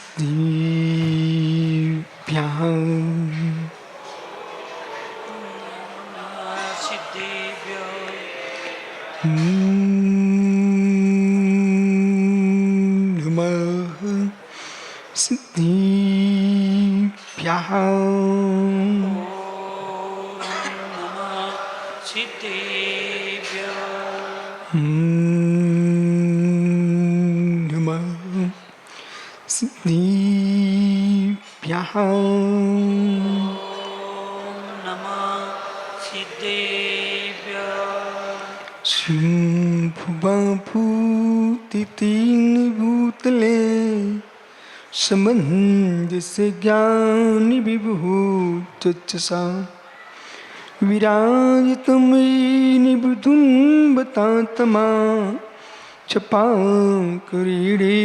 सिद्धिभ्यां नमः सिद्धिभ्यां नमः सिद्धिभ्यां भूतितीर्भूतले समञ्जस्य ज्ञानि विभूतचसा विराजितमयि बुधुम्बतात्मा छपाकरीडे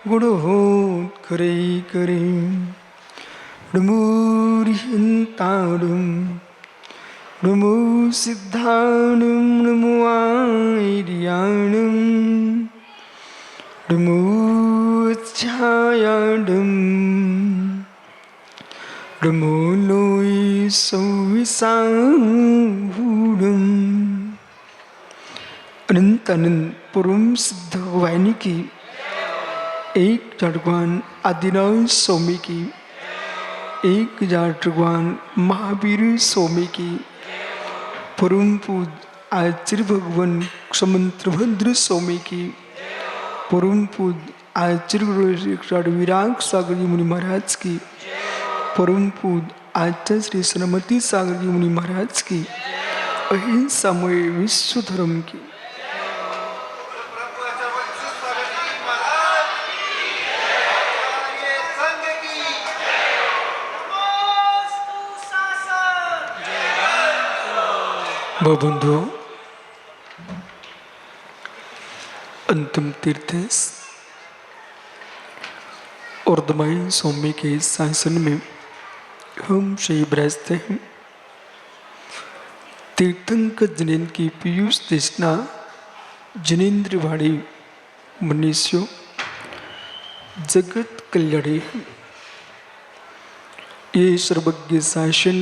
गुणोत्करैकरे नमोरिहन्ताणं नमो सिद्धाणं नमो आर्याणं नमो च्छायाणं नमो लोय सौविसाहूढम्। अनंत अनंत परम सिद्ध भगवान की एक भगवान आदिनाथ स्वामी की एक भगवान महावीर स्वामी की परम पूज आचार्य भगवान समंत्रभद्र स्वामी की परम पूज आचार्य विराग सागर जी मुनि महाराज की परम पूज आचार्य श्री सरस्वती सागर जी मुनि महाराज की अहिंसामय विश्व धर्म की बंधुओं, अंतिम तीर्थ और दमाई स्वामी के शासन में हम श्री ब्रहस्ते हैं। तीर्थंकर जिनेन्द्र की पीयूष तृष्णा जिनेन्द्र वाणी मनुष्यों जगत कल्याणी। ये सर्वज्ञ शासन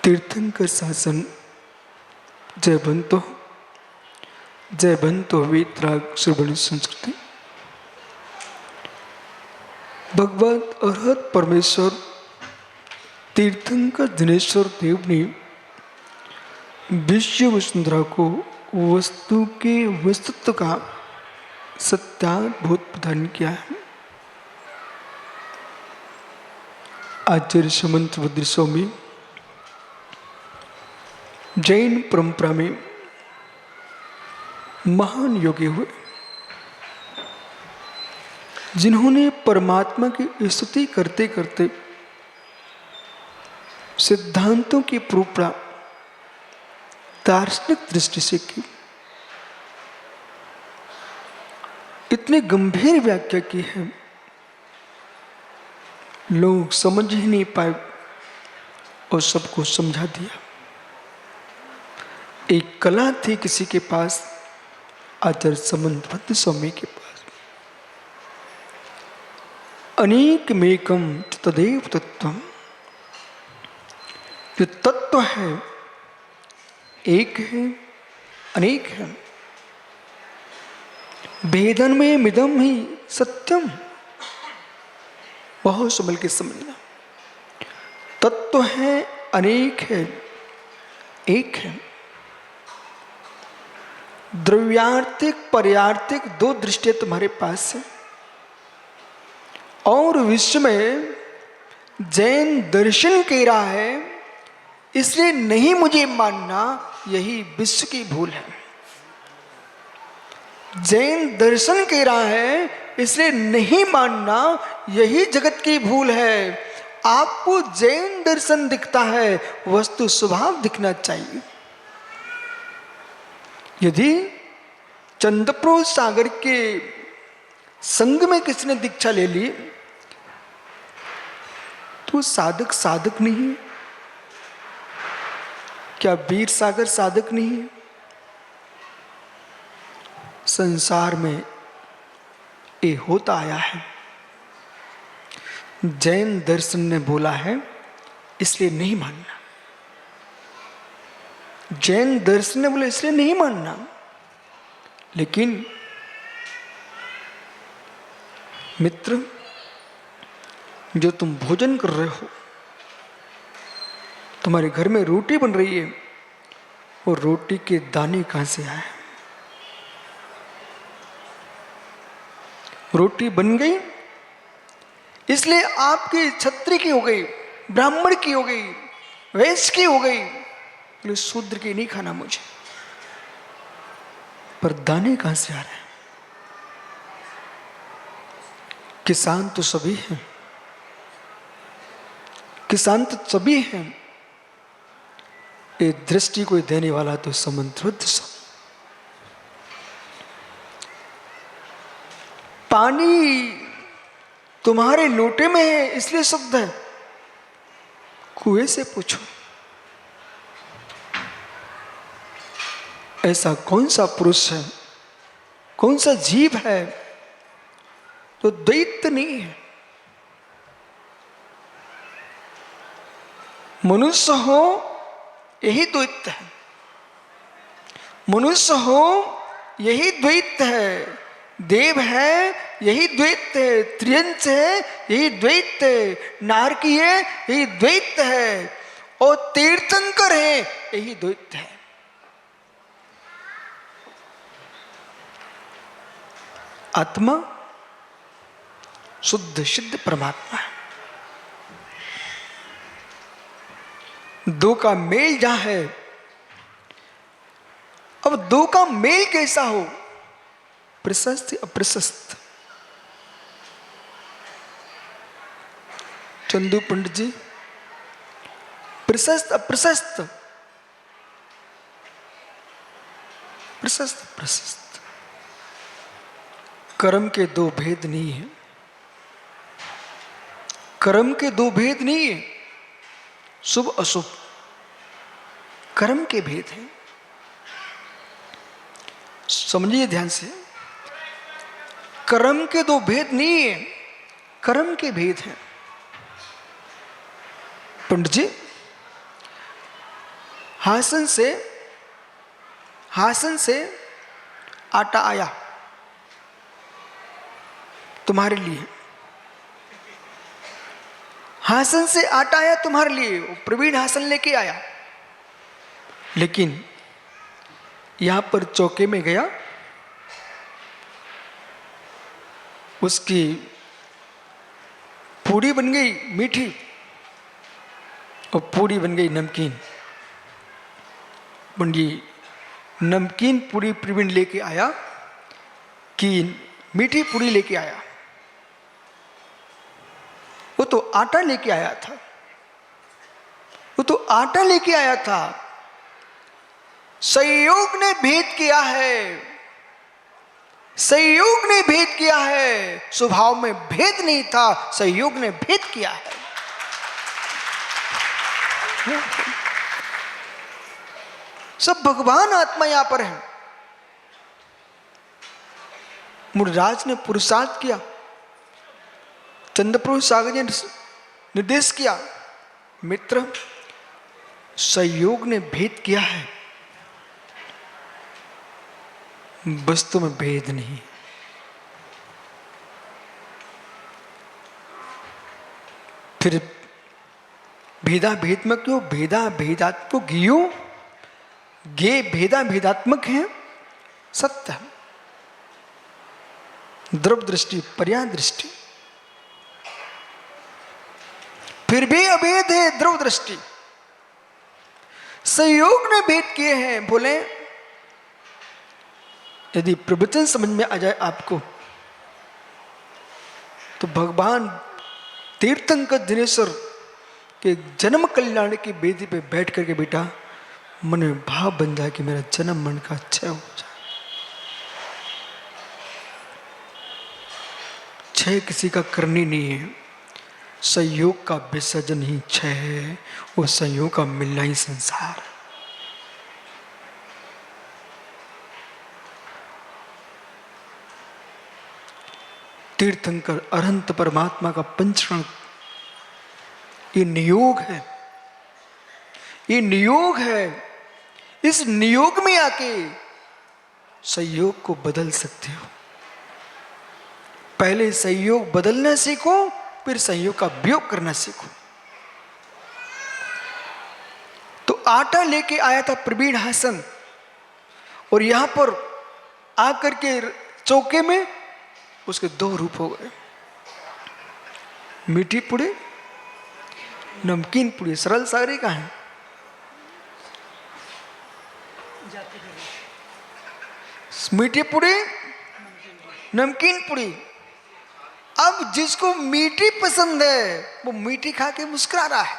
तीर्थंकर शासन जय बंतो वेत्राग श्रवण संस्कृति। भगवान अरहत परमेश्वर तीर्थंकर दिनेश्वर देव ने विश्व वसुंधरा को वस्तु के वस्तुत्व का सत्यानुभूत प्रदान किया है। आचार्य समंत्रभद्र स्वामी जैन परंपरा में महान योगी हुए, जिन्होंने परमात्मा की स्तुति करते करते सिद्धांतों की प्रूपणा दार्शनिक दृष्टि से की। इतने गंभीर व्याख्या की है, लोग समझ ही नहीं पाए और सबको समझा दिया। एक कला थी किसी के पास, आचार्य समंत्रभद्र स्वामी के पास। अनेकमेकं तदेव तत्वम्, जो तत्व है एक है, अनेक है। भेदन में मिदम ही सत्यम, बहुत संभल के समझना। तत्व है, अनेक है, एक है। द्रव्यार्थिक पर्यार्थिक दो दृष्टियां तुम्हारे पास है, और विश्व में जैन दर्शन कह रहा है, इसलिए नहीं मुझे मानना, यही विश्व की भूल है। जैन दर्शन कह रहा है, इसलिए नहीं मानना, यही जगत की भूल है। आपको जैन दर्शन दिखता है, वस्तु स्वभाव दिखना चाहिए। यदि चंद्रप्रभु सागर के संग में किसी ने दीक्षा ले ली तो साधक साधक नहीं है क्या? वीर सागर साधक नहीं है? संसार में ये होता आया है। जैन दर्शन ने बोला है इसलिए नहीं मानना, जैन दर्शन ने बोला इसलिए नहीं मानना। लेकिन मित्र, जो तुम भोजन कर रहे हो, तुम्हारे घर में रोटी बन रही है, वो रोटी के दाने कहां से आए? रोटी बन गई इसलिए आपकी क्षत्रिय की हो गई, ब्राह्मण की हो गई, वैश्य की हो गई, इसलिए शूद्र की नहीं खाना मुझे। पर दाने कहां से आ रहे हैं? किसान तो सभी हैं, किसान तो सभी हैं, ये दृष्टि को देने वाला तो समंत्रुद्ध सब। पानी तुम्हारे लोटे में है इसलिए शुद्ध है, कुएं से पूछो। ऐसा कौन सा पुरुष है, कौन सा जीव है तो द्वैत नहीं है? मनुष्य हो यही द्वैत है, मनुष्य हो यही द्वैत है, देव है यही द्वैत है, त्रियंश है यही द्वैत है, नारकी है यही द्वैत है, और तीर्थंकर है यही द्वैत है। आत्मा शुद्ध सिद्ध परमात्मा है। दो का मेल जहां है, अब दो का मेल कैसा हो? प्रशस्त अप्रशस्त। चंदू पंडित जी, प्रशस्त अप्रशस्त, प्रशस्त अप्रशस्त। कर्म के दो भेद नहीं है, कर्म के दो भेद नहीं है, शुभ अशुभ कर्म के भेद हैं। समझिए ध्यान से, कर्म के दो भेद नहीं है, कर्म के भेद हैं। पंडित जी, हासन से आटा आया तुम्हारे लिए, हासन से आटा आया तुम्हारे लिए, प्रवीण हासन लेके आया, लेकिन यहां पर चौके में गया, उसकी पूड़ी बन गई मीठी और पूड़ी बन गई नमकीन। बंडी नमकीन पूड़ी प्रवीण लेके आया कि मीठी पूड़ी लेके आया? वो तो आटा लेके आया था, वो तो आटा लेके आया था। संयोग ने भेद किया है, संयोग ने भेद किया है, स्वभाव में भेद नहीं था, संयोग ने भेद किया है। सब भगवान आत्मा यहां पर है। मुनिराज ने पुरुषार्थ किया, चंद्रप्रभु सागर ने निर्देश किया, मित्र संयोग ने भेद किया है, वस्तु में भेद नहीं। फिर भेदा भेदात्मक क्यों? भेदा भेदात्मक गियो, गे भेदा भेदात्मक है, सत्य है। द्रव दृष्टि पर्याय दृष्टि, फिर भी अभेद है द्रव दृष्टि। संयोग ने भेद किए हैं। बोले यदि प्रवचन समझ में आ जाए आपको, तो भगवान तीर्थंकर दिनेश्वर के जन्म कल्याण की वेदी पे बैठ करके बेटा मन में भाव बन जाए कि मेरा जन्म मन का क्षय हो जाए। क्षय किसी का करनी नहीं है, संयोग का विसर्जन ही क्षय है, वो संयोग का मिलना ही संसार है। तीर्थंकर अनंत परमात्मा का पंचरण, ये नियोग है, ये नियोग है। इस नियोग में आके संयोग को बदल सकते हो। पहले संयोग बदलना सीखो, फिर संयोग का वियोग करना सीखो। तो आटा लेके आया था प्रवीण हासन, और यहां पर आकर के चौके में उसके दो रूप हो गए, मीठी पुड़ी, नमकीन पुड़ी। सरल सागरी का है, मीठी पुड़ी, नमकीन पुड़ी। अब जिसको मीठी पसंद है वो मीठी खा के मुस्कुरा रहा है,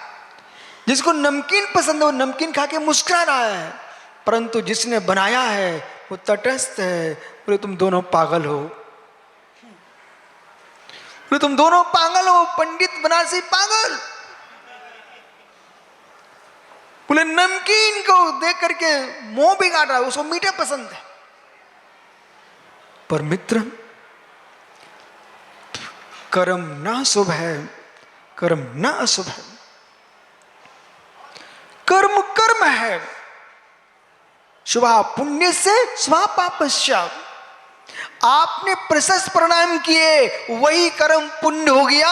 जिसको नमकीन पसंद है वो नमकीन खा के मुस्कुरा रहा है। परंतु जिसने बनाया है वो तटस्थ है। बोले तुम दोनों पागल हो, बोले तुम दोनों पागल हो, पंडित बनारसी पागल। बोले नमकीन को देख करके मुंह बिगाड़ रहा है, उसको मीठा पसंद है। पर मित्र, कर्म ना शुभ है, कर्म ना अशुभ है। कर्म कर्म है, शुभा पुण्य से शुभा पापस्य। आपने प्रशस्त प्रणाम किए वही कर्म पुण्य हो गया,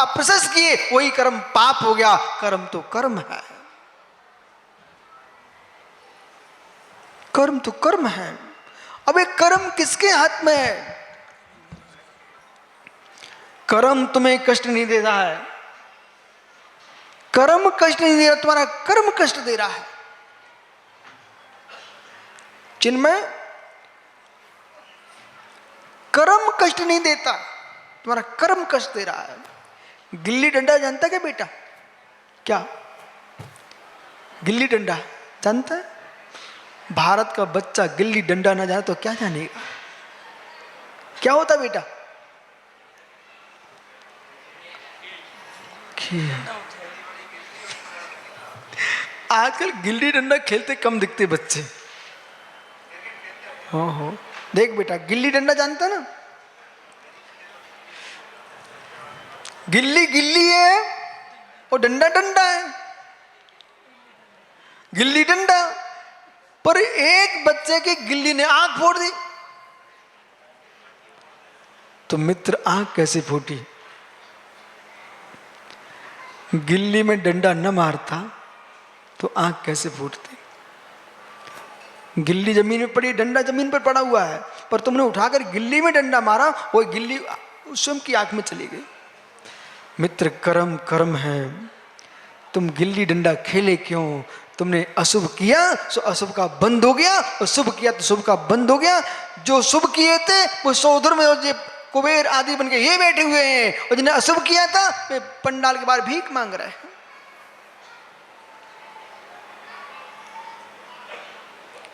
अप्रशस्त किए वही कर्म पाप हो गया। कर्म तो कर्म है, कर्म तो कर्म है। अब एक कर्म किसके हाथ में है? कर्म तुम्हें कष्ट नहीं दे रहा है, कर्म कष्ट नहीं दे रहा, तुम्हारा कर्म कष्ट दे रहा है। चिन्मय, कर्म कष्ट नहीं देता, तुम्हारा कर्म कष्ट दे रहा है। गिल्ली डंडा जानता क्या बेटा? क्या गिल्ली डंडा जानता है? भारत का बच्चा गिल्ली डंडा ना जाने तो क्या जानेगा? क्या होता बेटा? आजकल गिल्ली डंडा खेलते कम दिखते बच्चे। हो देख बेटा, गिल्ली डंडा जानता ना? गिल्ली गिल्ली है और डंडा डंडा है। गिल्ली डंडा पर एक बच्चे की गिल्ली ने आंख फोड़ दी। तो मित्र, आंख कैसे फूटी? गिल्ली में डंडा न मारता तो आंख कैसे फूटती? गिल्ली जमीन में पड़ी, डंडा जमीन पर पड़ा हुआ है, पर तुमने उठाकर गिल्ली में डंडा मारा, वो गिल्ली स्वयं की आंख में चली गई। मित्र, कर्म कर्म है। तुम गिल्ली डंडा खेले क्यों? तुमने अशुभ किया तो अशुभ का बंद हो गया, और शुभ किया तो शुभ का बंद हो गया। जो शुभ किए थे वो सौधर में और कुबेर आदि बन के ये बैठे हुए हैं, और जिन्हें अशुभ किया था वे पंडाल के बाहर भीख मांग रहे हैं।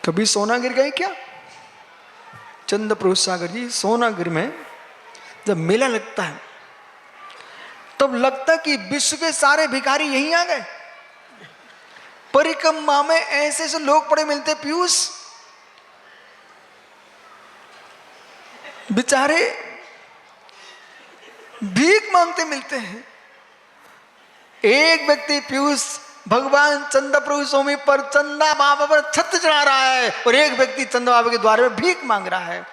कभी सोनागिर गए क्या? चंद्रप्रभु सागर जी, सोनागिर में जब मेला लगता है तब लगता कि विश्व के सारे भिखारी यहीं आ गए। परिक्रमा में ऐसे ऐसे लोग पड़े मिलते पीयूष, बेचारे भीख मांगते मिलते हैं। एक व्यक्ति पीयूष भगवान चंदा प्रभु स्वामी पर चंदा बाबा पर छत्र चढ़ा रहा है, और एक व्यक्ति चंदा बाबा के द्वार में भीख मांग रहा है।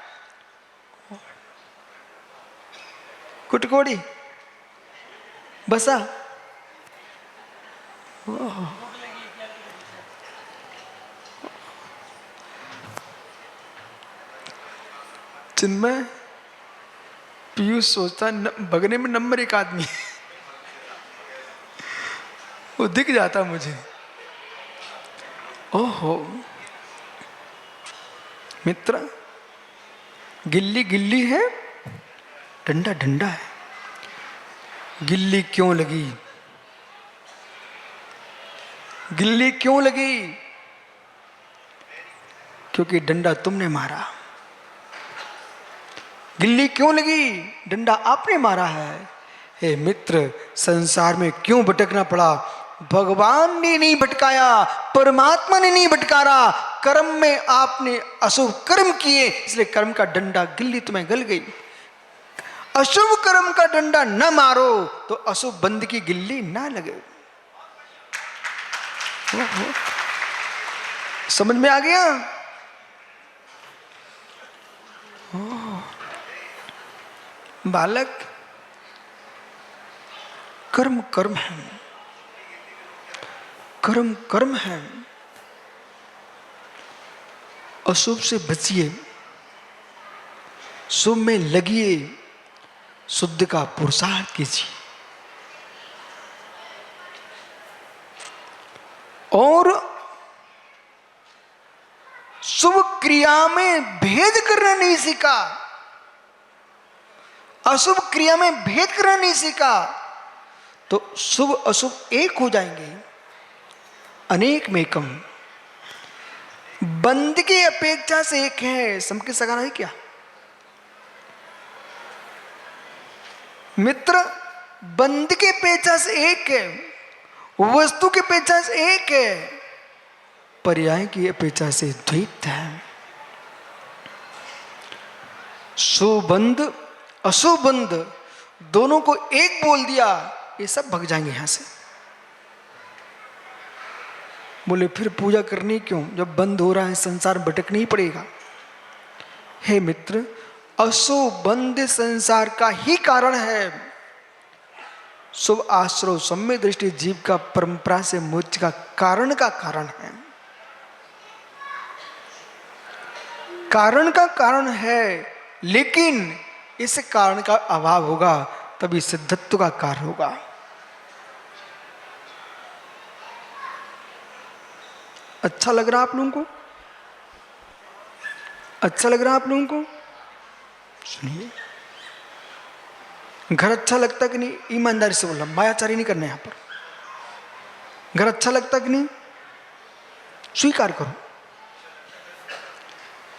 कुटकोड़ी बसा चिन्मय, पीयूष सोचता भगने में नंबर एक आदमी वो दिख जाता मुझे। ओहो मित्र, गिल्ली गिल्ली है, डंडा डंडा है। गिल्ली क्यों लगी? गिल्ली क्यों लगी? क्योंकि डंडा तुमने मारा। गिल्ली क्यों लगी? डंडा आपने मारा है। हे मित्र, संसार में क्यों भटकना पड़ा? भगवान ने नहीं भटकाया, परमात्मा ने नहीं भटकारा। कर्म में आपने अशुभ कर्म किए, इसलिए कर्म का डंडा गिल्ली तुम्हें गल गई। अशुभ कर्म का डंडा न मारो तो अशुभ बंद की गिल्ली ना लगे। समझ में आ गया? बालक, कर्म कर्म है, कर्म कर्म है। अशुभ से बचिए, शुभ में लगिए, शुद्ध का पुरुषार्थ कीजिए। और शुभ क्रिया में भेद करना नहीं सीखा, अशुभ क्रिया में भेद करना नहीं सीखा, तो शुभ अशुभ एक हो जाएंगे। अनेक में कम, बंद की अपेक्षा से एक है। समझ सका नहीं क्या मित्र? बंद की अपेक्षा से एक है, वस्तु की अपेक्षा से एक है, पर्याय की अपेक्षा से द्वैत है। सुबंध अशुबंध दोनों को एक बोल दिया, ये सब भग जाएंगे यहां से। बोले फिर पूजा करनी क्यों, जब बंद हो रहा है संसार भटकना ही पड़ेगा। हे मित्र, अशुबंध संसार का ही कारण है। शुभ आश्रव सम्य दृष्टि जीव का परंपरा से मोक्ष का कारण है। कारण का कारण है, लेकिन इस कारण का अभाव होगा तभी सिद्धत्व का कार्य होगा। अच्छा लग रहा आप लोगों को? अच्छा लग रहा आप लोगों को? सुनिए, घर अच्छा लगता कि नहीं? ईमानदारी से बोलना, मायाचारी नहीं करना यहां पर। घर अच्छा लगता कि नहीं? स्वीकार करो।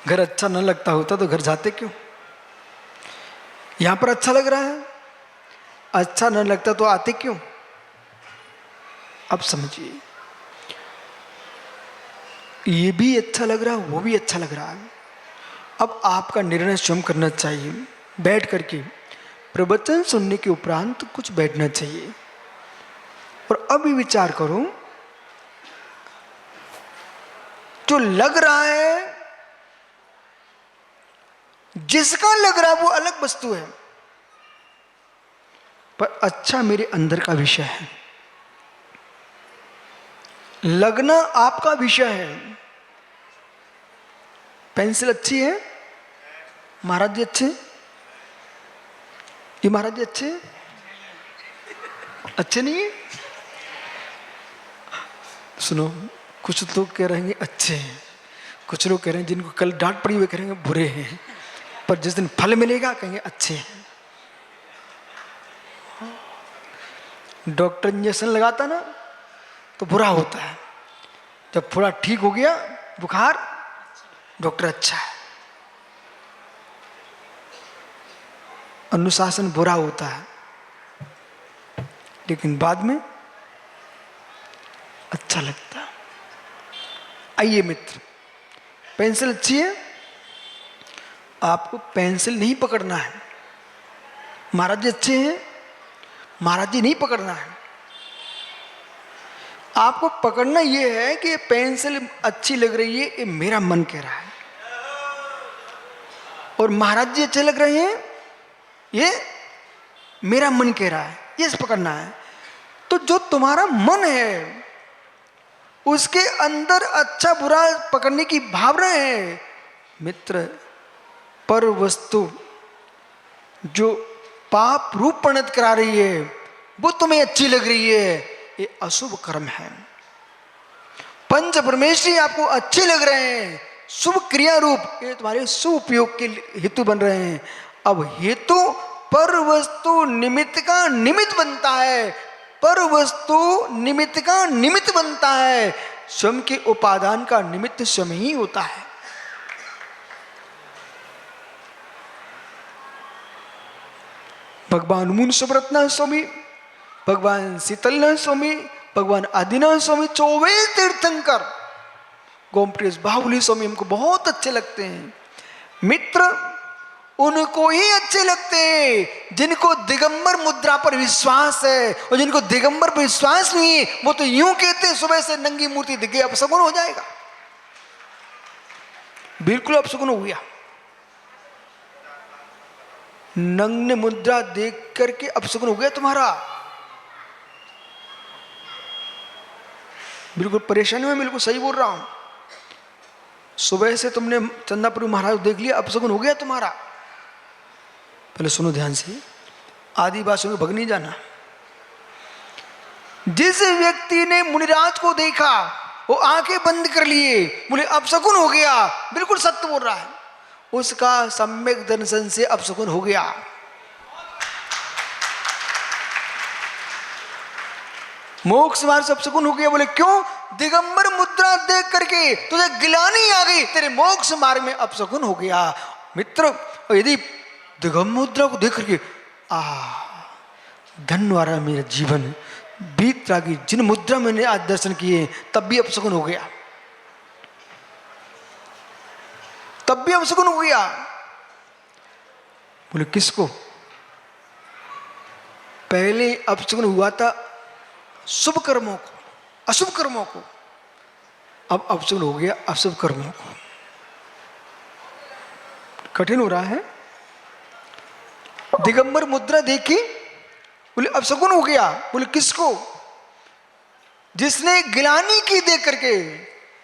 घर अच्छा न लगता होता तो घर जाते क्यों? यहां पर अच्छा लग रहा है, अच्छा न लगता तो आते क्यों? अब समझिए, ये भी अच्छा लग रहा है, वो भी अच्छा लग रहा है। अब आपका निर्णय स्वयं करना चाहिए। बैठ करके प्रवचन सुनने के उपरांत कुछ बैठना चाहिए और अभी विचार करो, जो लग रहा है, जिसका लग रहा है वो अलग वस्तु है, पर अच्छा मेरे अंदर का विषय है। लगना आपका विषय है। पेंसिल अच्छी है, महाराज जी अच्छे, ये महाराज जी अच्छे, अच्छे नहीं है? सुनो, कुछ लोग कह रहे हैं अच्छे हैं, कुछ लोग कह रहे हैं जिनको कल डांट पड़ी हुई कह रहे हैं बुरे हैं, पर जिस दिन फल मिलेगा कहेंगे अच्छे हैं। डॉक्टर इंजेक्शन लगाता ना तो बुरा होता है, जब थोड़ा ठीक हो गया बुखार, डॉक्टर अच्छा है। अनुशासन बुरा होता है, लेकिन बाद में अच्छा लगता है। आइए मित्र, पेंसिल अच्छी है, आपको पेंसिल नहीं पकड़ना है। महाराज जी अच्छे हैं, महाराज जी नहीं पकड़ना है। आपको पकड़ना यह है कि पेंसिल अच्छी लग रही है, ये मेरा मन कह रहा है, और महाराज जी अच्छे लग रहे हैं, ये मेरा मन कह रहा है, ये पकड़ना है। तो जो तुम्हारा मन है उसके अंदर अच्छा बुरा पकड़ने की भावना है मित्र। पर वस्तु जो पाप रूप परिणत करा रही है वो तुम्हें अच्छी लग रही है, ये अशुभ कर्म है। पंच परमेश्वरी आपको अच्छे लग रहे हैं, शुभ क्रिया रूप, ये तुम्हारे शुभ उपयोग के हेतु बन रहे हैं। अब हेतु पर वस्तु निमित्त का निमित्त बनता है, पर वस्तु निमित्त का निमित्त बनता है, स्वयं के उपादान का निमित्त स्वयं ही होता है। भगवान मूल सुब्रतनाथ स्वामी, भगवान शीतलनाथ स्वामी, भगवान आदिनाथ स्वामी, 24 तीर्थंकर, गोमटेश बाहुली स्वामी हमको बहुत अच्छे लगते हैं मित्र। उनको ही अच्छे लगते हैं जिनको दिगंबर मुद्रा पर विश्वास है, और जिनको दिगंबर पर विश्वास नहीं है वो तो यूं कहते हैं सुबह से नंगी मूर्ति दिख गई अपशगुन हो जाएगा। बिल्कुल अपशगुन हो गया। नग्न मुद्रा देख करके अपशगुन हो गया तुम्हारा। बिल्कुल परेशानी में, बिल्कुल सही बोल रहा हूं। सुबह से तुमने चंदापुरी महाराज देख लिया, अपशगुन हो गया तुम्हारा। पहले सुनो ध्यान से, आदिवासियों में भग नहीं जाना। जिस व्यक्ति ने मुनिराज को देखा वो आंखें बंद कर लिए, बोले अपशगुन हो गया, बिल्कुल सत्य बोल रहा है, उसका सम्यक दर्शन से अपशगुन हो गया। मोक्ष मार्ग से अपशगुन हो गया। बोले क्यों? दिगंबर मुद्रा देख करके तुझे गिलानी आ गई, तेरे मोक्ष मार्ग में अपशगुन हो गया। मित्र, यदि दिगंबर मुद्रा को देख करके धन्य वाला मेरा जीवन बीत रागी, जिन मुद्रा मैंने आज दर्शन किए, तब भी अपशगुन हो गया, तब भी अपशगुन हो गया। बोले किसको? पहले अपशगुन हुआ था शुभ कर्मों को, अशुभ कर्मों को, अब अपशगुन हो गया अशुभ कर्मों को। कठिन हो रहा है। दिगंबर मुद्रा देखी, बोले अपशगुन हो गया। बोले किसको? जिसने गिलानी की देख करके,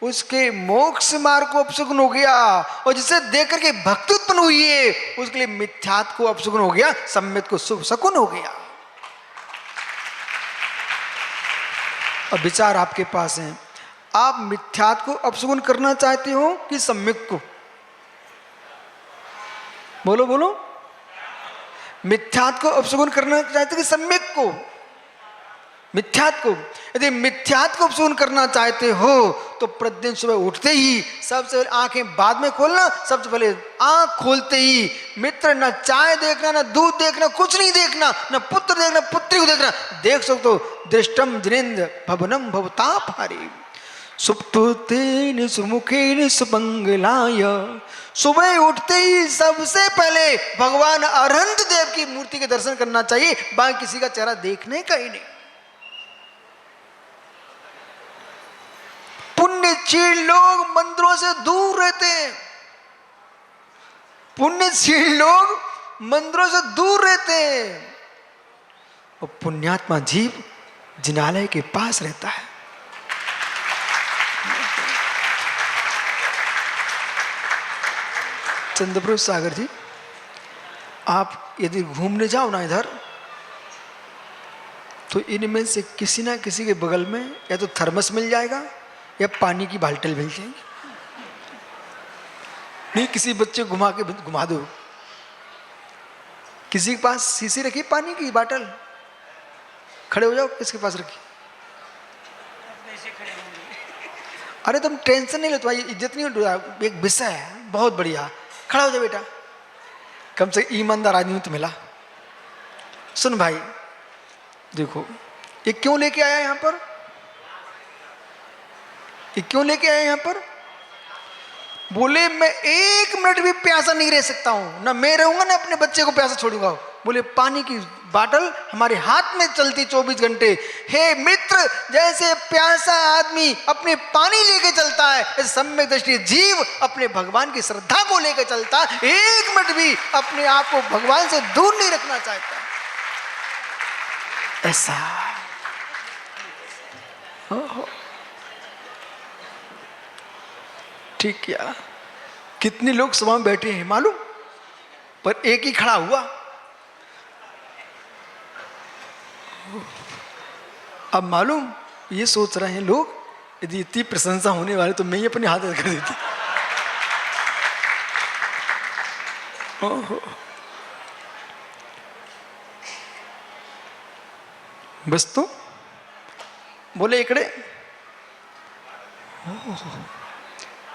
उसके मोक्ष मार्ग को अपशगुन हो गया, और जिसे देख करके भक्ति उत्पन्न हुई है उसके लिए मिथ्यात को अपशगुन हो गया, सम्यक को शुभ शकुन हो गया। अब विचार आपके पास है, आप मिथ्यात को अपशगुन करना चाहते हो कि सम्यक को? बोलो बोलो। मिथ्यात को अपशगुन करना चाहते कि सम्यक को? मिथ्यात को। यदि मिथ्यात को अपशगुन करना चाहते हो तो प्रतिदिन सुबह उठते ही सबसे पहले आंखें बाद में खोलना, सबसे पहले आंख खोलते ही मित्र, न चाय देखना, न दूध देखना, कुछ नहीं देखना, न पुत्र देखना, पुत्री को देखना। देख सकते हो, दृष्टम जिनेन्द्र भवनम भवतापहारी सुप्तोतेन सुमुखेन सुमंगलाय। सुबह उठते ही सबसे पहले भगवान अरहंत देव की मूर्ति के दर्शन करना चाहिए, बाकी किसी का चेहरा देखने का ही नहीं। पुण्यशील लोग मंदिरों से दूर रहते हैं, पुण्यशील लोग मंदिरों से दूर रहते हैं, और पुण्यात्मा जीव जिनालय के पास रहता है। चंद्रप्रभु सागर जी, आप यदि घूमने जाओ ना इधर, तो इनमें से किसी ना किसी के बगल में या तो थर्मस मिल जाएगा या पानी की बाल्टी मिल जाएगी। नहीं, किसी बच्चे को घुमा दो, किसी के पास शीशी रखी पानी की बाटल, खड़े हो जाओ, किसके पास रखी? अरे तुम टेंशन नहीं लो, तुम्हारी इज्जत नहीं हो, एक विषय है बहुत बढ़िया, खड़ा हो जाओ बेटा, कम से ईमानदार आदमी तो मिला। सुन भाई, देखो ये क्यों लेके आया यहां पर, ये क्यों लेके आया यहां पर? बोले मैं 1 मिनट भी प्यासा नहीं रह सकता हूं, ना मैं रहूंगा ना अपने बच्चे को प्यासा छोड़ूंगा। बोले पानी की बाटल हमारे हाथ में चलती 24 घंटे। हे मित्र, जैसे प्यासा आदमी अपने पानी लेके चलता है, ऐसे सम्यक दृष्टि जीव अपने भगवान की श्रद्धा को लेकर चलता है। 1 मिनट भी अपने आप को भगवान से दूर नहीं रखना चाहता। ऐसा ठीक क्या? कितने लोग सभा में बैठे हैं मालूम, पर एक ही खड़ा हुआ। अब मालूम ये सोच रहे हैं लोग, यदि इतनी प्रशंसा होने वाली तो मैं ही अपने हाथ कर देती। बस तो बोले इकड़े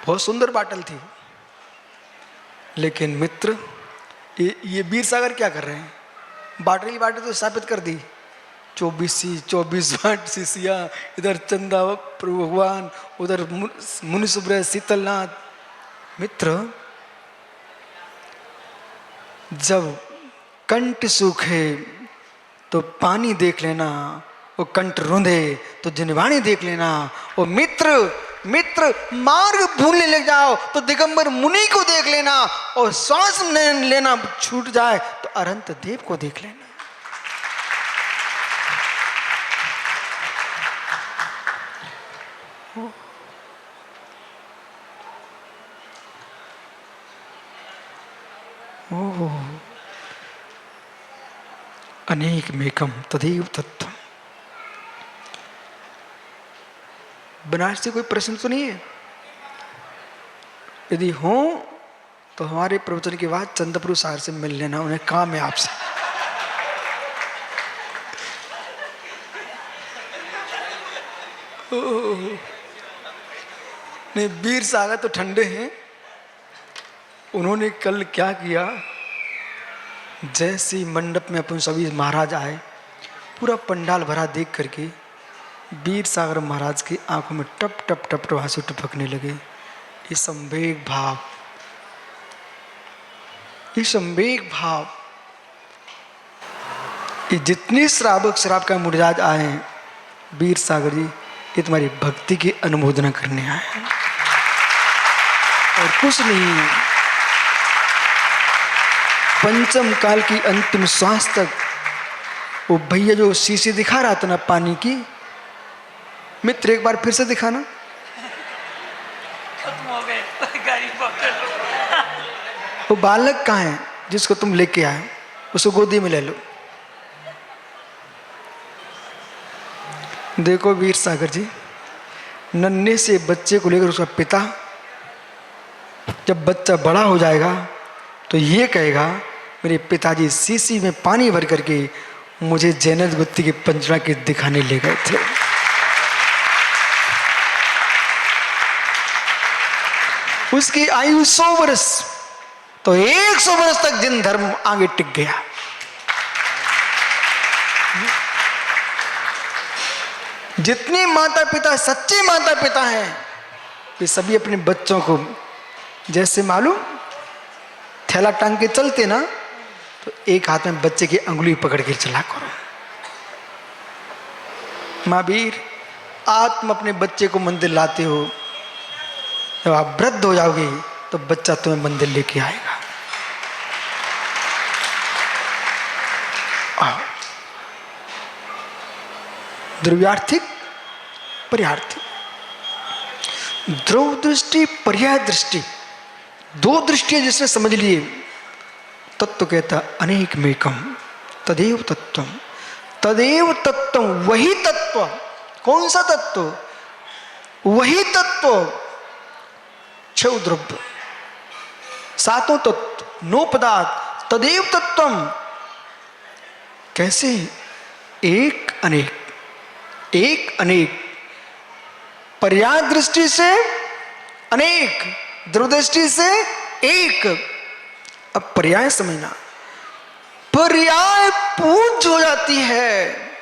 बहुत सुंदर बाटल थी, लेकिन मित्र ये वीर सागर क्या कर रहे हैं? बाटल तो स्थापित कर दी, 24 वाट शिशिया, इधर चंदा प्रभु भगवान, उधर मुनि सुब्रत शीतलनाथ। मित्र जब कंठ सूखे तो पानी देख लेना, वो कंठ रूंधे तो जिनवाणी देख लेना। वो मित्र मित्र मार्ग भूलने लग जाओ तो दिगंबर मुनि को देख लेना, और श्वास लेना छूट जाए तो अनंत देव को देख लेना। अनेक मेकम तदेव तत्व। बनारस से कोई प्रश्न तो नहीं है? यदि हो तो हमारे प्रवचन के बाद चंद्रपुर सार से मिल लेना, उन्हें काम है आपसे। नहीं, वीर सागर तो ठंडे हैं। उन्होंने कल क्या किया, जैसे मंडप में अपन सभी महाराज आए, पूरा पंडाल भरा देख करके वीर सागर महाराज की आंखों में टप टप टप टप आंसू टपकने लगे। ये संवेग भाव, ये संवेग भाव, ये जितने श्रावक श्राप का मुरजाज आए हैं, वीर सागर जी ये तुम्हारी भक्ति की अनुमोदना करने आए हैं और कुछ नहीं। पंचम काल की अंतिम श्वास तक वो भैया जो शीशे दिखा रहा था ना पानी की, मित्र एक बार फिर से दिखाना। खत्म हो गए, गाड़ी पकड़ लो। वो बालक कहाँ है जिसको तुम लेके आए, उसको गोदी में ले लो। देखो वीर सागर जी, नन्हे से बच्चे को लेकर उसका पिता जब बच्चा बड़ा हो जाएगा तो ये कहेगा मेरे पिताजी शीशी में पानी भर करके मुझे जैनत गुत्ती के पंचड़ा के दिखाने ले गए थे। उसकी आयु 100 वर्ष, तो 100 वर्ष तक जिन धर्म आगे टिक गया। जितने माता पिता सच्चे माता पिता हैं, ये सभी अपने बच्चों को जैसे मालूम थैला टांग के चलते ना, तो एक हाथ में बच्चे की अंगुली पकड़ के चला करो। माँ वीर, आप तुम अपने बच्चे को मंदिर लाते हो, जब आप वृद्ध हो जाओगे तो बच्चा तुम्हें मंदिर लेके आएगा। द्रव्यार्थिक पर्यार्थिक, ध्रुव दृष्टि पर्याय दृष्टि, दो दृष्टियां जिसने समझ लिए, तत्व कहता अनेक मेकम तदेव तत्व। तदेव तत्व, वही तत्व। कौन सा तत्व? वही तत्व, छह द्रव्य, सातों तत्व, 9 पदार्थ, तदेव तत्वम। कैसे? एक अनेक, एक अनेक, पर्याय दृष्टि से अनेक, दूरदृष्टि से एक। अब पर्याय समझना, पर्याय पूज्य हो जाती है।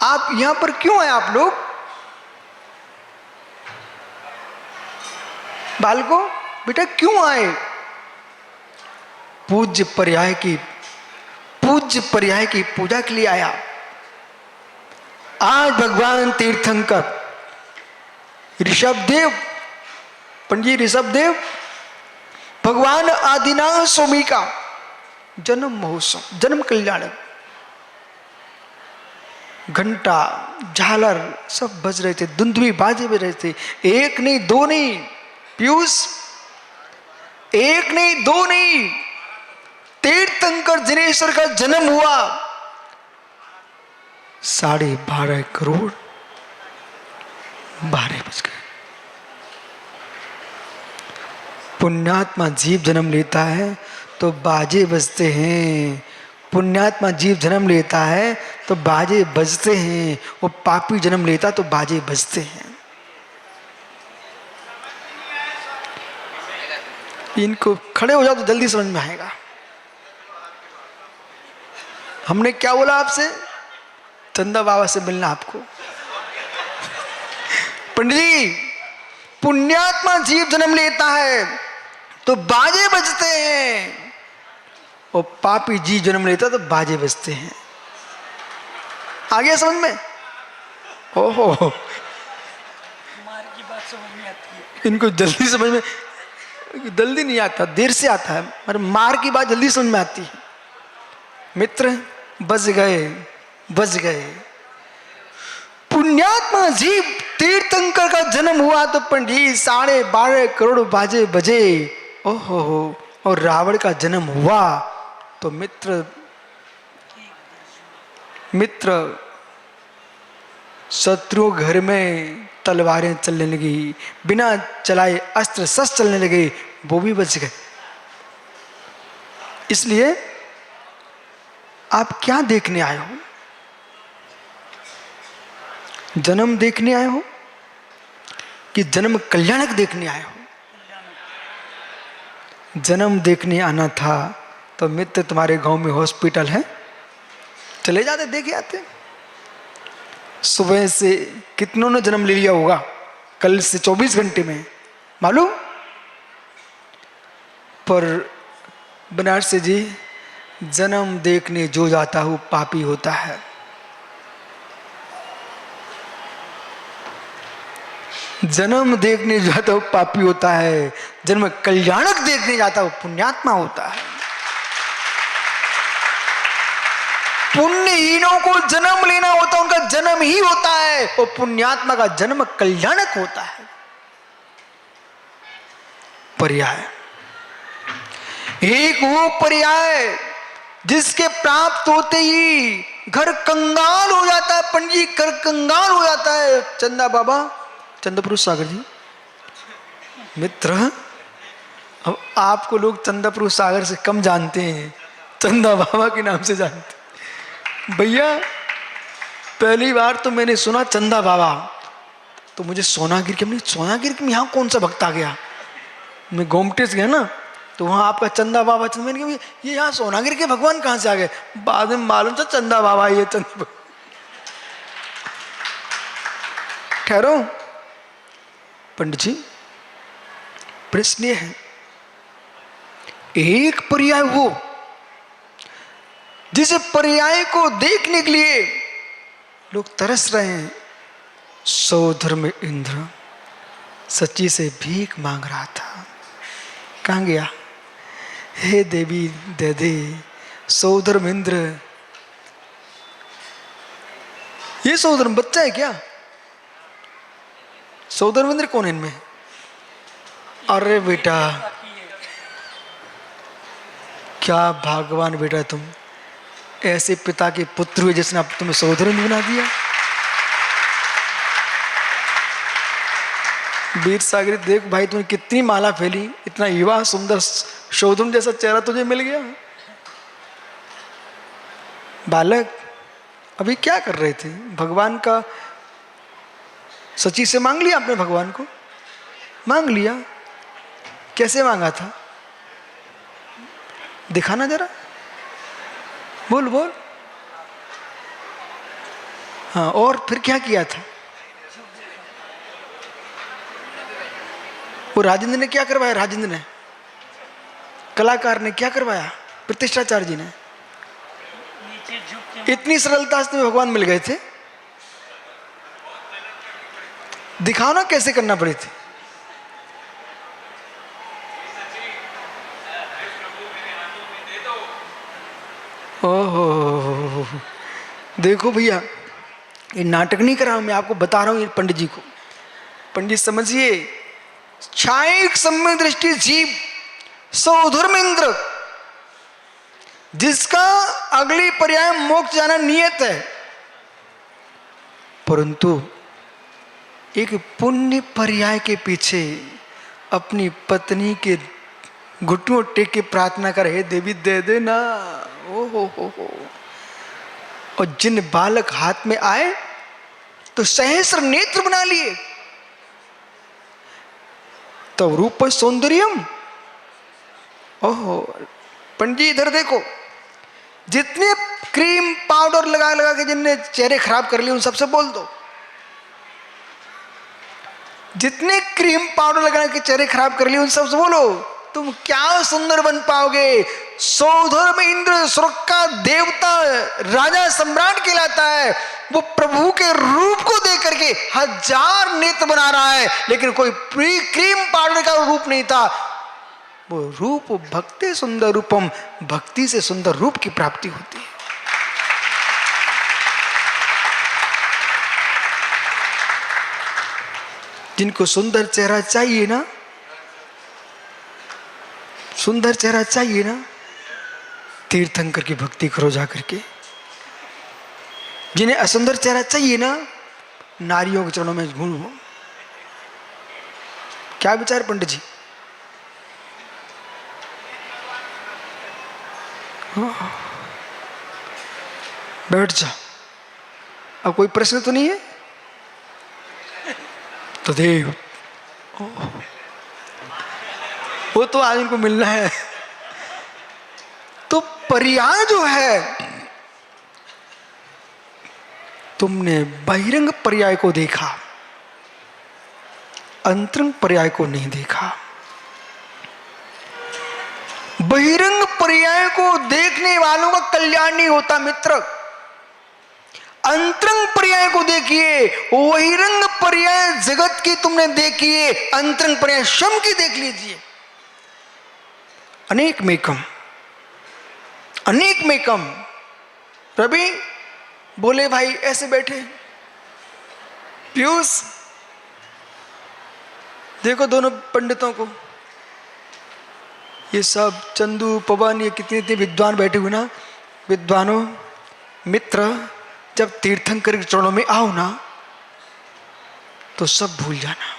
आप यहां पर क्यों आए आप लोग? बालको बेटा क्यों आए? पूज्य पर्याय की, पूज्य पर्याय की पूजा के लिए आया। आज भगवान तीर्थंकर ऋषभदेव, पंडित ऋषभदेव, भगवान आदिनाथ स्वामी का जन्म महोत्सव, जन्म कल्याण, घंटा झालर सब बज रहे थे, धुंधवी बाजे बज रहे थे। एक नहीं दो नहीं पीयूष, एक नहीं दो नहीं, तीर्थंकर जिनेश्वर का जन्म हुआ। 12.5 करोड़ 12 बज गए। पुण्यात्मा जीव जन्म लेता है तो बाजे बजते हैं। पुण्यात्मा जीव जन्म लेता है तो बाजे बजते हैं। वो पापी जन्म लेता तो बाजे बजते हैं। इनको खड़े हो जाओ तो जल्दी समझ में आएगा। हमने क्या बोला आपसे? चंदा बाबा से मिलना आपको। पंडित जी, पुण्यात्मा जीव जन्म लेता है तो बाजे बजते हैं। और पापी जी जन्म लेता तो बाजे बजते हैं। आ गया समझ में? ओहो, मार की बात समझ में आती है। इनको जल्दी समझ में, जल्दी नहीं आता, देर से आता है, मगर मार की बात जल्दी समझ में आती है। मित्र बच गए, बच गए। पुण्यात्मा जीव तीर्थंकर का जन्म हुआ तो पंडित 12.5 करोड़ बाजे बजे। ओहो, और रावण का जन्म हुआ तो मित्र शत्रु घर में तलवारें चलने लगी, बिना चलाए अस्त्र शस्त्र चलने लगे, वो भी बच गए। इसलिए आप क्या देखने आए हो? जन्म देखने आए हो कि जन्म कल्याणक देखने आए हो? जन्म देखने आना था तो मित्र तुम्हारे गांव में हॉस्पिटल है, चले जाते, देखे आते। सुबह से कितनों ने जन्म ले लिया होगा कल से 24 घंटे में, मालूम? पर बनारसी जी, जन्म देखने जो जाता हो पापी होता है। जन्म देखने जाता हो पापी होता है, जन्म कल्याणक देखने जाता हो पुण्यात्मा होता है। पुण्यहीनों को जन्म लेना होता, उनका जन्म ही होता है, और पुण्यात्मा का जन्म कल्याणक होता है। पर्याय, एक वो पर्याय जिसके प्राप्त होते ही घर कंगाल हो जाता है। पंडित घर कंगाल हो जाता है। चंदा बाबा, चंद्रपुरुष सागर जी, मित्र, अब आपको लोग चंद्रपुरुष सागर से कम जानते हैं, चंदा बाबा के नाम से जानते हैं। भैया पहली बार तो मैंने सुना चंदा बाबा, तो मुझे सोनागिर के, सोनागिर में यहाँ कौन सा भक्त आ गया? मैं गोमटे से गया ना, तो वहाँ आपका चंदा बाबा, मैंने कहा ये यहाँ सोनागिर के भगवान कहाँ से आ गए? बाद में मालूम था चंदा बाबा, ये चंदा। ठहरो पंडित जी, प्रश्न ये है, एक पर्याय वो जिस पर्याय को देखने के लिए लोग तरस रहे हैं। सौधर में इंद्र सची से भीख मांग रहा था, कहाँ गया? हे देवी दे दे। सौधर्म इंद्र, ये सौधर्म बच्चा है क्या? सौधर्म इंद्र कौन है इनमें? अरे बेटा, क्या भाग्यवान बेटा तुम, ऐसे पिता के पुत्र हुए जिसने अब तुम्हें सौधर्म बना दिया। वीर सागर, देख भाई तूने कितनी माला फैली, इतना युवा सुंदर शोधुम जैसा चेहरा तुझे मिल गया। बालक अभी क्या कर रहे थे? भगवान का सची से मांग लिया आपने? भगवान को मांग लिया, कैसे मांगा था? दिखाना जरा, बोल बोल। हाँ, और फिर क्या किया था? वो राजेंद्र ने क्या करवाया? राजेंद्र ने, कलाकार ने क्या करवाया? प्रतिष्ठाचार्य जी ने। इतनी सरलता से तुम्हें भगवान मिल गए थे, दिखाओ ना कैसे करना पड़ी थी। ओहो, देखो भैया, ये नाटक नहीं कर रहा हूं मैं, आपको बता रहा हूं ये पंडित जी को। पंडित समझिए, क्षायिक सम्य दृष्टि जीव सौधर्म इंद्र, जिसका अगली पर्याय मोक्ष जाना नियत है, परंतु एक पुण्य पर्याय के पीछे अपनी पत्नी के घुटनों टेक के प्रार्थना कर, हे देवी दे देना। ओ हो। और जिन बालक हाथ में आए तो सहस्र नेत्र बना लिए, तो रूप सौंदर्यम। ओहो पंडित जी, इधर देखो, जितने क्रीम पाउडर लगा लगा के जिनने चेहरे खराब कर लिए उन सबसे बोल दो। जितने क्रीम पाउडर लगा के चेहरे खराब कर लिए उन सबसे बोलो, तुम क्या सुंदर बन पाओगे। सौधर में इंद्र स्वर्ग का देवता राजा सम्राट कहलाता है, वो प्रभु के रूप को देख करके 1000 नेत्र बना रहा है, लेकिन कोई क्रीम पाउडर का रूप नहीं था। वो रूप भक्ति सुंदर रूपम, भक्ति से सुंदर रूप की प्राप्ति होती है। जिनको सुंदर चेहरा चाहिए ना, सुंदर चेहरा चाहिए ना, तीर्थंकर की भक्ति करो जा करके। जिन्हें असुंदर चेहरा चाहिए ना, नारियों के चरणों में घूमो। क्या विचार पंडित जी? हाँ। बैठ जा। अब कोई प्रश्न तो नहीं है? तो देव वो तो आज उनको मिलना है। तो पर्याय जो है, तुमने बहिरंग पर्याय को देखा, अंतरंग पर्याय को नहीं देखा। बहिरंग पर्याय को देखने वालों का कल्याण नहीं होता मित्र। अंतरंग पर्याय को देखिए। बहिरंग पर्याय जगत की तुमने देखिए, अंतरंग पर्याय स्वयं की देख लीजिए। अनेक में कम, अनेक में कम। रवि बोले भाई ऐसे बैठे, पीयूष देखो दोनों पंडितों को, ये सब चंदू पवन ये कितने इतने विद्वान बैठे हुए ना। विद्वानों मित्र, जब तीर्थंकर के चरणों में आओ ना तो सब भूल जाना।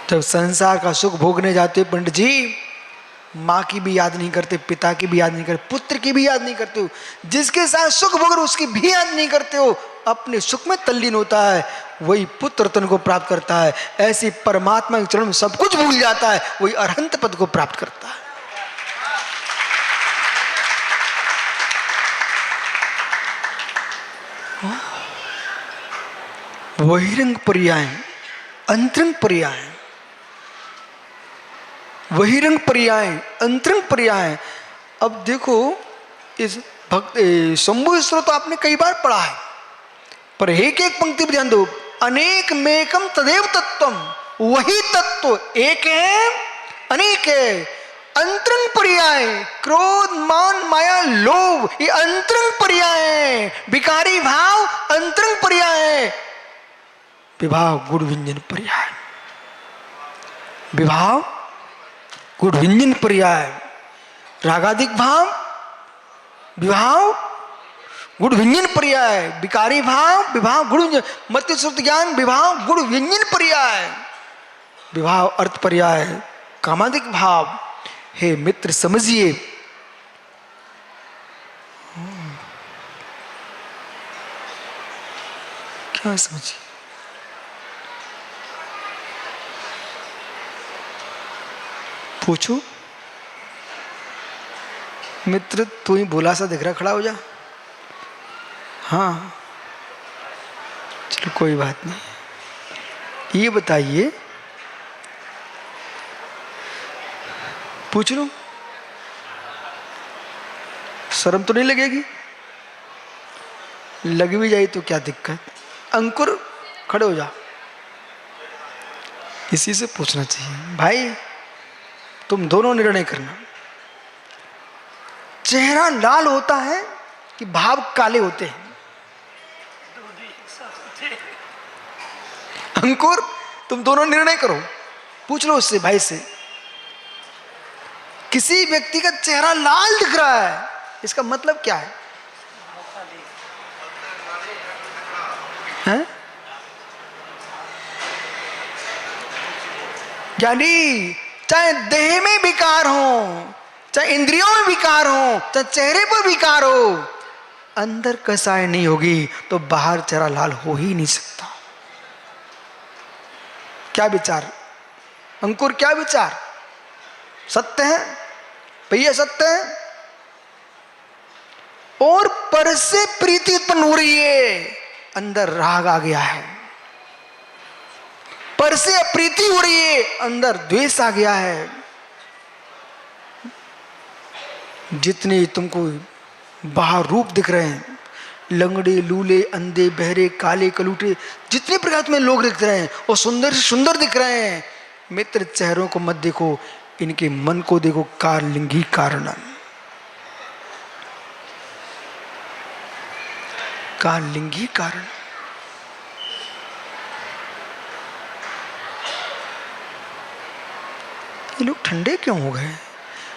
जब संसार का सुख भोगने जाते हो पंडित जी, माँ की भी याद नहीं करते, पिता की भी याद नहीं करते, पुत्र की भी याद नहीं करते हो, जिसके साथ सुख भोग रहे उसकी भी याद नहीं करते हो। अपने सुख में तल्लीन होता है, वही पुत्र रत्न को प्राप्त करता है। ऐसी परमात्मा के चरण में सब कुछ भूल जाता है, वही अरहंत पद को प्राप्त करता है। बहिरंग पर्याय, अंतरंग पर्याय, बहिरंग पर्याय, अंतरंग पर्याय। अब देखो इस भक्त शंभु स्तोत्र तो आपने कई बार पढ़ा है, पर एक एक पंक्ति पर ध्यान दो। अनेक मेकम तदेव तत्वम, वही तत्व एक है अनेक है। अंतरंग पर्याय, क्रोध मान माया लोभ, ये अंतरंग पर्याय है। विकारी भाव अंतरंग पर्याय है। विभाव गुण व्यंजन पर्याय, विभाव गुण व्यंजन पर्याय, रागादिक भाव विभाव गुण व्यंजन पर्याय, विकारी भाव विभाव गुण व्यंजन, मत्य श्रुत ज्ञान विभाव गुण व्यंजन पर्याय, विभाव अर्थ पर्याय, कामादिक भाव। हे मित्र समझिए, क्या समझिए? पूछू मित्र, तू ही बोला सा दिख रहा, खड़ा हो जा। हाँ चलो कोई बात नहीं। ये बताइए, पूछ लो, शर्म तो नहीं लगेगी? लग भी जाए तो क्या दिक्कत। अंकुर खड़े हो जा। इसी से पूछना चाहिए भाई, तुम दोनों निर्णय करना। चेहरा लाल होता है कि भाव काले होते हैं? अंकुर तुम दोनों निर्णय करो, पूछ लो उससे, भाई से। किसी व्यक्ति का चेहरा लाल दिख रहा है, इसका मतलब क्या है? हैं? यानी चाहे देह में विकार हो, चाहे इंद्रियों में विकार हो, चाहे चेहरे पर विकार हो, अंदर कसाय नहीं होगी तो बाहर चेहरा लाल हो ही नहीं सकता। क्या विचार अंकुर, क्या विचार? सत्य है भैया, सत्य है। और पर से प्रीति उत्पन्न हो रही है, अंदर राग आ गया है। पर से अप्रीति हो रही है, अंदर द्वेष आ गया है। जितने तुमको बाहर रूप दिख रहे हैं, लंगड़े, लूले, अंधे, बहरे, काले, कलूटे, जितने प्रकार तुम्हें लोग दिख रहे हैं और सुंदर से सुंदर दिख रहे हैं, मित्र चेहरों को मत देखो, इनके मन को देखो। कालिंगी कारणम, कालिंगी कारण। ये लोग ठंडे क्यों हो गए?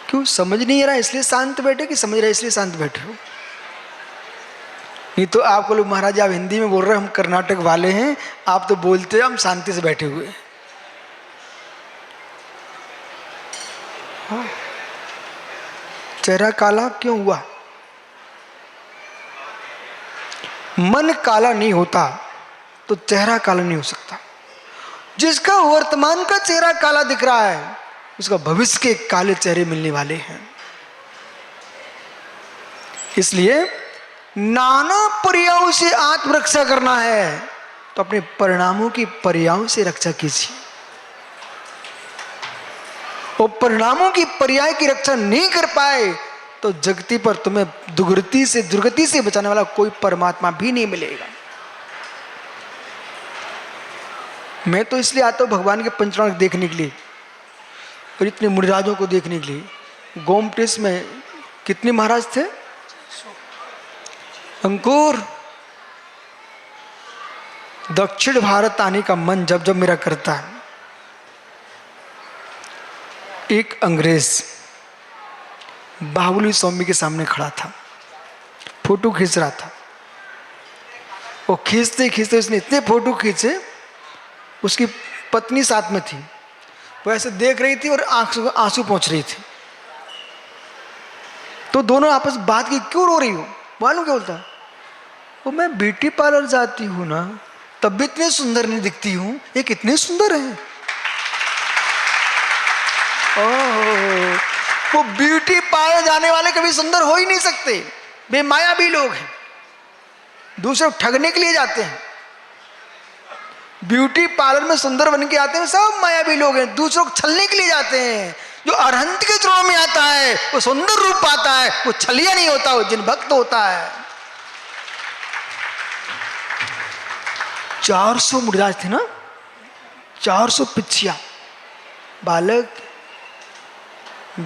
क्यों समझ नहीं आ रहा इसलिए शांत बैठे कि समझ रहे इसलिए शांत बैठे हो? नहीं तो आपको लोग महाराज आप हिंदी में बोल रहे हैं, हम कर्नाटक वाले हैं, आप तो बोलते हैं हम शांति से बैठे हुए। हाँ। चेहरा काला क्यों हुआ? मन काला नहीं होता तो चेहरा काला नहीं हो सकता। जिसका वर्तमान का चेहरा काला दिख रहा है, उसका भविष्य के काले चेहरे मिलने वाले हैं। इसलिए नाना पर्यायों से आत्मरक्षा करना है तो अपने परिणामों की पर्यायों से रक्षा कीजिए। और परिणामों की पर्याय की रक्षा नहीं कर पाए तो जगती पर तुम्हें दुर्गति से बचाने वाला कोई परमात्मा भी नहीं मिलेगा। मैं तो इसलिए आता हूं भगवान के पंचांग देखने के लिए और इतने मुनिराजों को देखने के लिए। गोमटेश में कितने महाराज थे? अंकुर, दक्षिण भारत आने का मन जब जब मेरा करता है, एक अंग्रेज बाहुली स्वामी के सामने खड़ा था, फोटो खींच रहा था। और खींचते खींचते उसने इतने फोटो खींचे, उसकी पत्नी साथ में थी, वो ऐसे देख रही थी और आंसू पहुंच रही थी। तो दोनों आपस बात की, क्यों रो रही हो? मालूम क्या बोलता? वो मैं ब्यूटी पार्लर जाती हूँ ना, तब भी इतने सुंदर नहीं दिखती हूँ, ये कितने सुंदर है। ओह, वो ब्यूटी पार्लर जाने वाले कभी सुंदर हो ही नहीं सकते, बेमायावी लोग हैं, दूसरे को ठगने के लिए जाते हैं। ब्यूटी पार्लर में सुंदर बन के आते हैं सब मायावी लोग हैं, दूसरों को छलने के लिए जाते हैं। जो अरहंत के चरणों में आता है वो सुंदर रूप पाता है, वो छलिया नहीं होता, वो जिन भक्त होता है। 400 मुनिराज थे ना, 400 पिछिया बालक,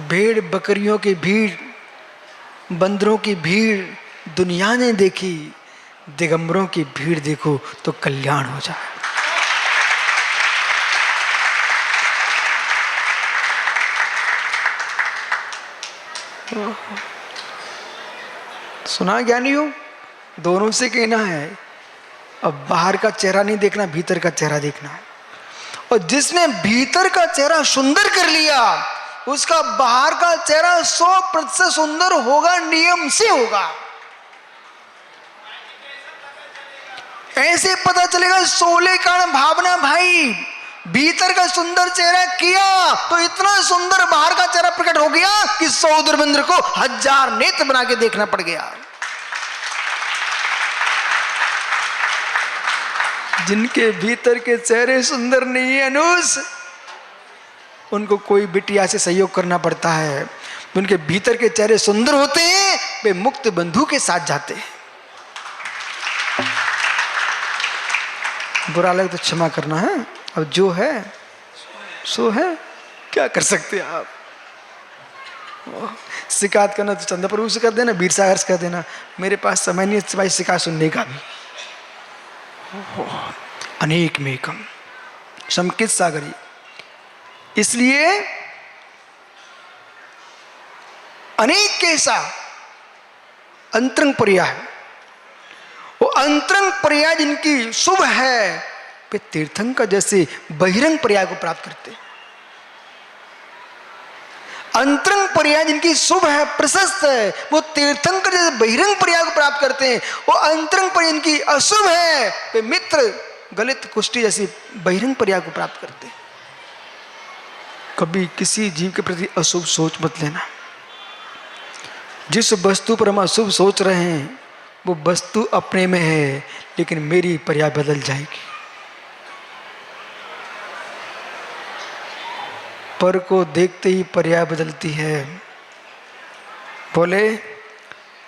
भेड़ बकरियों की भीड़, बंदरों की भीड़ दुनिया ने देखी, दिगंबरों की भीड़ देखो तो कल्याण हो जाए। सुना ज्ञानियों, दोनों से कहना है, अब बाहर का चेहरा नहीं देखना, भीतर का चेहरा देखना है। और जिसने भीतर का चेहरा सुंदर कर लिया, उसका बाहर का चेहरा 100% सुंदर होगा, नियम से होगा। ऐसे पता चलेगा 16 कारण भावना भाई, भीतर का सुंदर चेहरा किया तो इतना सुंदर बाहर का चेहरा प्रकट हो गया कि 100 दुर्बेंद्र को 1000 नेत्र बना के देखना पड़ गया। जिनके भीतर के चेहरे सुंदर नहीं है अनुस, उनको कोई बिटिया से सहयोग करना पड़ता है। उनके भीतर के चेहरे सुंदर होते हैं, वे मुक्त बंधु के साथ जाते हैं। बुरा लगे तो क्षमा करना है, अब जो है सो है, क्या कर सकते हैं आप। शिकायत करना तो चंदा प्रभु से कर देना, वीर सागर से कर देना, मेरे पास समय नहीं है भाई शिकायत सुनने का भी। अनेक में कम समकित सागरी। इसलिए अनेक कैसा अंतरंग पर्याय है, वो अंतरंग पर्याय जिनकी शुभ है वे तीर्थंकर जैसे बहिरंग पर्याय को प्राप्त करते हैं। अंतरंग पर्याय जिनकी शुभ है, प्रशस्त है, वो तीर्थंकर जैसे बहिरंग पर्याय को प्राप्त करते हैं। वो अंतरंग पर्याय जिनकी अशुभ है, वे मित्र गलित कुष्ठी जैसी बहिरंग पर्याय को प्राप्त करते हैं। कभी किसी जीव के प्रति अशुभ सोच मत लेना। जिस वस्तु पर हम अशुभ सोच रहे हैं वो वस्तु अपने में है, लेकिन मेरी पर्याय बदल जाएगी। पर को देखते ही पर्याय बदलती है। बोले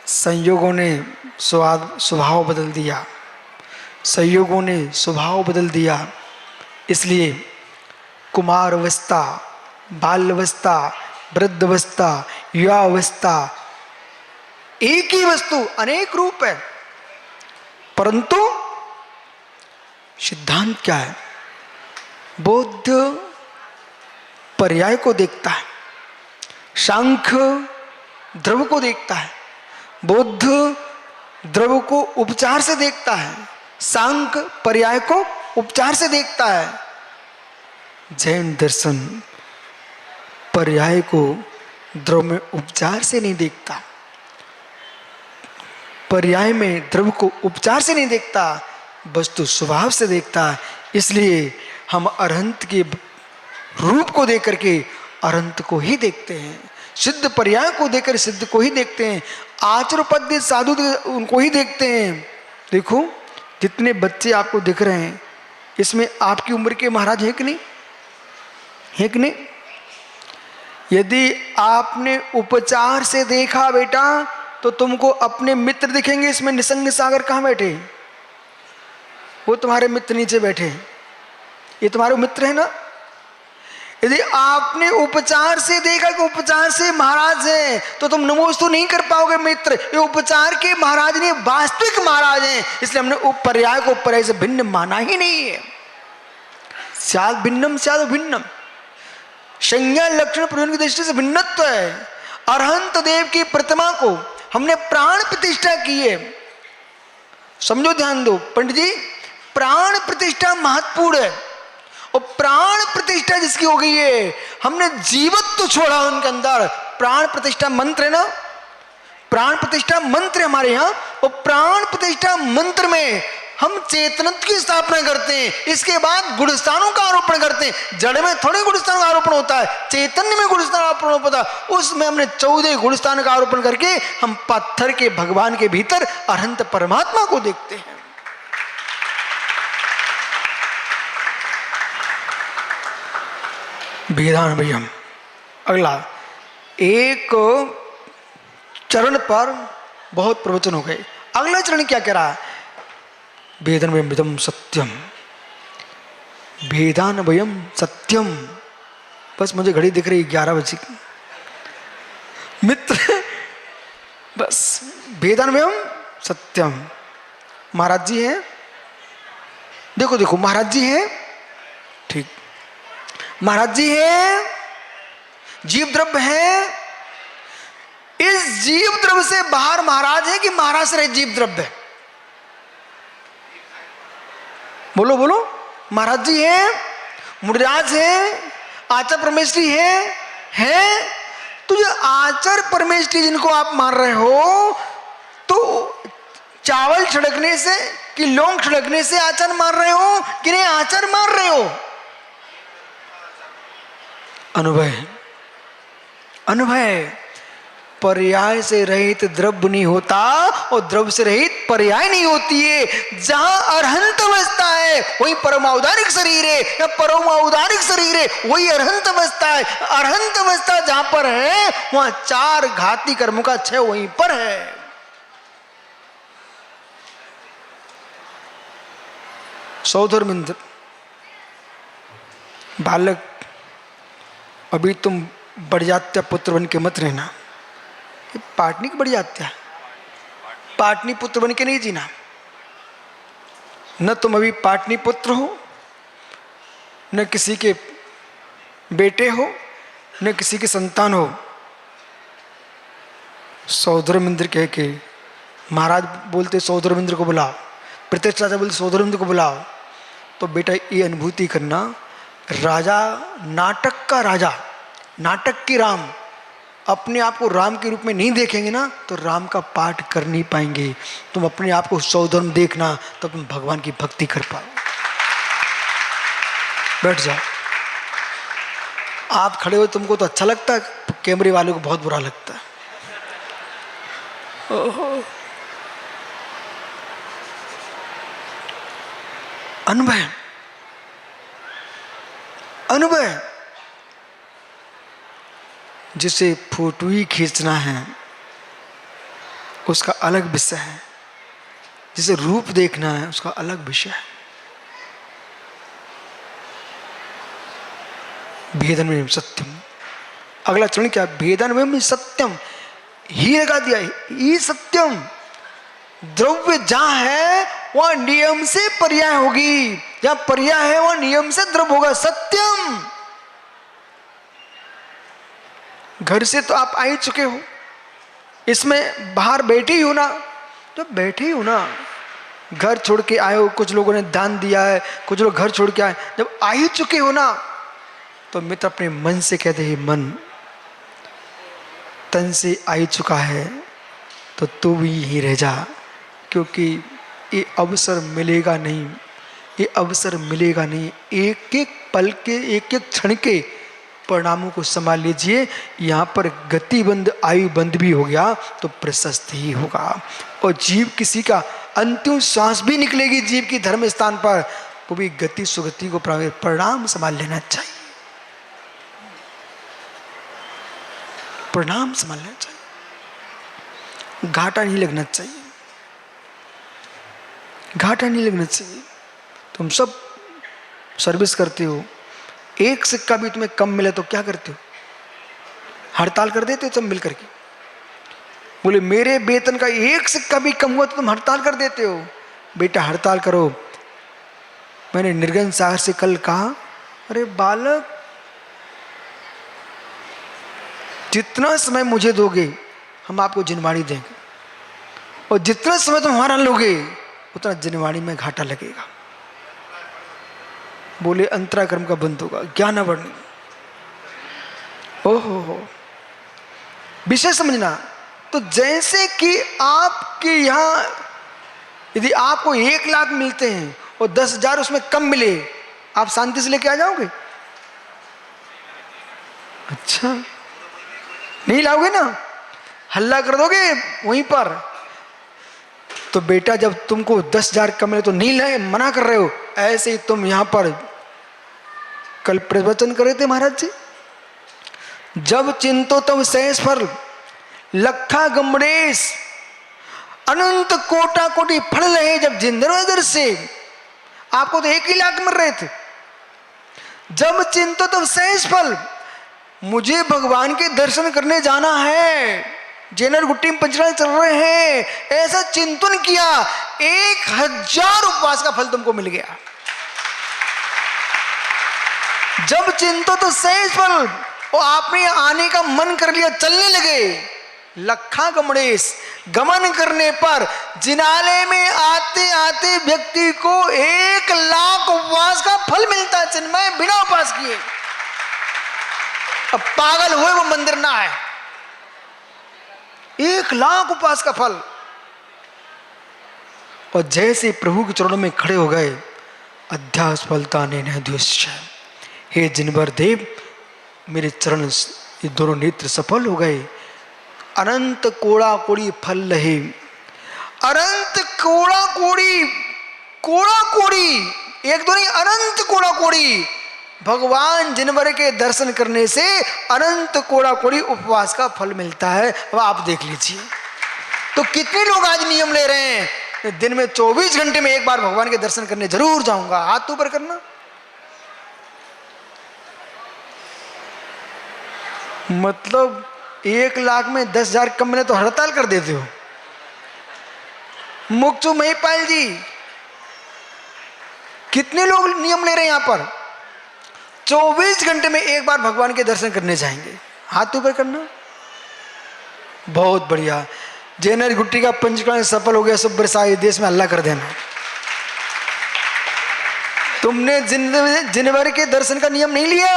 संयोगों ने स्वभाव बदल दिया, संयोगों ने स्वभाव बदल दिया। इसलिए कुमार अवस्था, बाल अवस्था, वृद्ध अवस्था, युवा अवस्था, एक ही वस्तु अनेक रूप है, परंतु सिद्धांत क्या है? बौद्ध पर्याय को देखता है, सांख्य द्रव को देखता है, बौद्ध द्रव को उपचार से देखता है, सांख्य पर्याय को उपचार से देखता है, जैन दर्शन पर्याय को द्रव में उपचार से नहीं देखता, पर्याय में द्रव को उपचार से नहीं देखता, वस्तु स्वभाव से देखता है। इसलिए हम अरहंत के रूप को देख करके अरहंत को ही देखते हैं, सिद्ध पर्याय को देखकर सिद्ध को ही देखते हैं, आचर्यपद्य साधु उनको ही देखते हैं। देखो जितने बच्चे आपको दिख रहे हैं, इसमें आपकी उम्र के महाराज हैं कि नहीं? है कि नहीं? यदि आपने उपचार से देखा बेटा तो तुमको अपने मित्र दिखेंगे। इसमें निसंग सागर कहाँ बैठे? वो तुम्हारे मित्र नीचे बैठे हैं, ये तुम्हारे मित्र है ना। यदि आपने उपचार से देखा कि उपचार से महाराज है तो तुम नमोस्तु नहीं कर पाओगे मित्र, ये उपचार के महाराज नहीं, वास्तविक महाराज हैं। इसलिए हमने पर्याय को पर्याय से भिन्न माना ही नहीं है। स्याद भिन्नम स्याद भिन्नम, संज्ञा लक्षण प्रयोजन की दृष्टि से भिन्नत्व है। अरहंत देव की प्रतिमा को हमने प्राण प्रतिष्ठा की है। समझो, ध्यान दो पंडित जी, प्राण प्रतिष्ठा महत्वपूर्ण है। और प्राण प्रतिष्ठा जिसकी हो गई है, हमने जीवत्व छोड़ा उनके अंदर। प्राण प्रतिष्ठा मंत्र है ना, प्राण प्रतिष्ठा मंत्र हमारे यहाँ, और प्राण प्रतिष्ठा मंत्र में हम चेतनत्व की स्थापना करते हैं। इसके बाद गुणस्थानों का आरोपण करते हैं। जड़ में थोड़े गुणस्थान का आरोपण होता है, चैतन्य में गुणस्थान आरोपण होता है। उसमें हमने 14 गुणस्थान का आरोपण करके हम पत्थर के भगवान के भीतर अरहंत परमात्मा को देखते हैं। भेदान भयम। अगला एक चरण पर बहुत प्रवचन हो गए, अगला चरण क्या कह रहा है? भेदन वयम विदम सत्यम, भेदान वयम सत्यम। बस मुझे घड़ी दिख रही 11 बजे मित्र, बस भेदान वयम सत्यम। महाराज जी हैं, देखो देखो महाराज जी हैं, ठीक, महाराज जी हैं, जीव द्रव्य है। इस जीव द्रव्य से बाहर महाराज है कि महाराज से रहित जीव द्रव्य है? बोलो बोलो। महाराज जी हैं, मुनिराज हैं, आचार्य परमेश्वरी हैं। तो जो आचार्य परमेश्वरी जिनको आप मान रहे हो, तो चावल छिड़कने से कि लौंग छिड़कने से आचार्य मान रहे हो कि नहीं आचार्य मान रहे हो? अनुभव, अनुभव। पर्याय से रहित द्रव्य नहीं होता और द्रव्य से रहित पर्याय नहीं होती है। जहां अरहंत अवस्था है वही परमावधारिक शरीर है, या परमावधारिक शरीर है वही अरहंत अवस्था है। अरहंत अवस्था जहां पर है वहां 4 घाती कर्मों का 6 वहीं पर है। सौधर्मिंद्र, बालक अभी तुम बढ़ पुत्र बन के मत रहना। ये पाटनी की बढ़ जात्या, पाटनी पुत्र बन के नहीं जीना। न तुम अभी पाटनी पुत्र हो, न किसी के बेटे हो, न किसी के संतान हो। सौधर्मिंद्र कह के महाराज बोलते सौधर्मिंद्र को बुलाओ, प्रतिष्ठा राजा बोलते सौधर्मिंद्र को बुलाओ। तो बेटा ये अनुभूति करना, राजा, नाटक का राजा, नाटक की राम, अपने आप को राम के रूप में नहीं देखेंगे ना तो राम का पाठ कर नहीं पाएंगे। तुम अपने आप को सौधर्म देखना, तब तुम भगवान की भक्ति कर पाओ। बैठ जाओ। आप खड़े हो, तुमको तो अच्छा लगता है, कैमरे वाले को बहुत बुरा लगता है। ओहो, अनुभव, अनुभव। जिसे फोटो ही खींचना है उसका अलग विषय है, जिसे रूप देखना है उसका अलग विषय है। भेदनमेव सत्यम, अगला चरण क्या? भेदनमेव सत्यम, ही लगा दिया, ही सत्यम। द्रव्य जहां है वहां नियम से पर्याय होगी, जहां पर्याय है वहां नियम से द्रव्य होगा। सत्यम। घर से तो आप आ ही चुके हो, इसमें बाहर बैठे ही हो ना, तो बैठे ही हो ना। घर छोड़ के आए हो, कुछ लोगों ने दान दिया है, कुछ लोग घर छोड़ के आए, जब आ ही चुके हो ना, तो मित्र अपने मन से कहते हैं, मन तन से आ ही चुका है तो तू भी यहीं रह जा, क्योंकि ये अवसर मिलेगा नहीं, ये अवसर मिलेगा नहीं। एक एक पल के, एक एक क्षण के परिणामों को संभाल लीजिए। यहाँ पर गति बंद आयु बंद भी हो गया तो प्रशस्त ही होगा, और जीव किसी का अंतिम श्वास भी निकलेगी जीव की धर्म स्थान पर, वो भी गति सुगति को परिणाम संभाल लेना चाहिए, परिणाम संभाल लेना चाहिए। घाटा नहीं लगना चाहिए, घाटा नहीं लगना चाहिए। तुम सब सर्विस करते हो, एक सिक्का भी तुम्हें कम मिले तो क्या करते हो? हड़ताल कर देते हो सब मिल करके। बोले मेरे वेतन का एक सिक्का भी कम हुआ तो तुम हड़ताल कर देते हो। बेटा हड़ताल करो। मैंने निर्गन सागर से कल कहा, अरे बालक जितना समय मुझे दोगे हम आपको जिनवाणी देंगे, और जितना समय तुम हमारा लोगे उतना जिनवाणी में घाटा लगेगा। बोले अंतरा कर्म का बंद होगा, ज्ञान वर्णन। ओहो, विषय समझना। तो जैसे कि आपके यहां यदि आपको 1 लाख मिलते हैं और 10,000 उसमें कम मिले, आप शांति से लेके आ जाओगे? अच्छा नहीं लाओगे ना, हल्ला कर दोगे वहीं पर। तो बेटा जब तुमको 10,000 कम मिले तो नहीं लाए, मना कर रहे हो। ऐसे ही तुम यहां पर कल प्रवचन कर रहे थे महाराज जी, जब चिंतो तब सहस फल, लखा गमड़ेश अनंत कोटा कोटि फल रहे जब जिंदर से। आपको तो 1 ही लाख मिल रहे थे। जब चिंतो तब सहस फल, मुझे भगवान के दर्शन करने जाना है, जेनर गुट्टी में पंचराज चल रहे हैं, ऐसा चिंतन किया, 1000 उपवास का फल तुमको मिल गया। जब चिंतो तो सहज फल, और आपने आने का मन कर लिया, चलने लगे। लखा गमड़ेश, गमन करने पर जिनालय में आते आते व्यक्ति को 1 लाख उपवास का फल मिलता है चिन्मय, बिना उपवास किए। अब पागल हुए वो मंदिर ना आए। 1 लाख उपवास का फल। और जैसे प्रभु के चरणों में खड़े हो गए, अध्यास फलता ने द्वेष, हे जिनवर देव मेरे चरण, ये दोनों नेत्र सफल हो गए। अनंत कोड़ा कोड़ी फल रहे, अनंत कोड़ा कोड़ी, कोड़ा कोड़ी, एक दो नहीं, अनंत कोड़ा कोड़ी। भगवान जिनवर के दर्शन करने से अनंत कोड़ा कोड़ी उपवास का फल मिलता है। अब आप देख लीजिए, तो कितने लोग आज नियम ले रहे हैं, दिन में 24 घंटे में 1 बार भगवान के दर्शन करने जरूर जाऊंगा। हाथ ऊपर करना। मतलब 1 लाख में 10,000 कम मिले तो हड़ताल कर देते हो। मुक्तु महिपाल जी, कितने लोग नियम ले रहे हैं यहां पर? 24 घंटे में 1 बार भगवान के दर्शन करने जाएंगे। हाथ ऊपर करना। बहुत बढ़िया। जेनर गुट्टी का पंचकरण सफल हो गया, सब बरसाए देश में हल्ला कर देना। तुमने जिनवर के दर्शन का नियम नहीं लिया,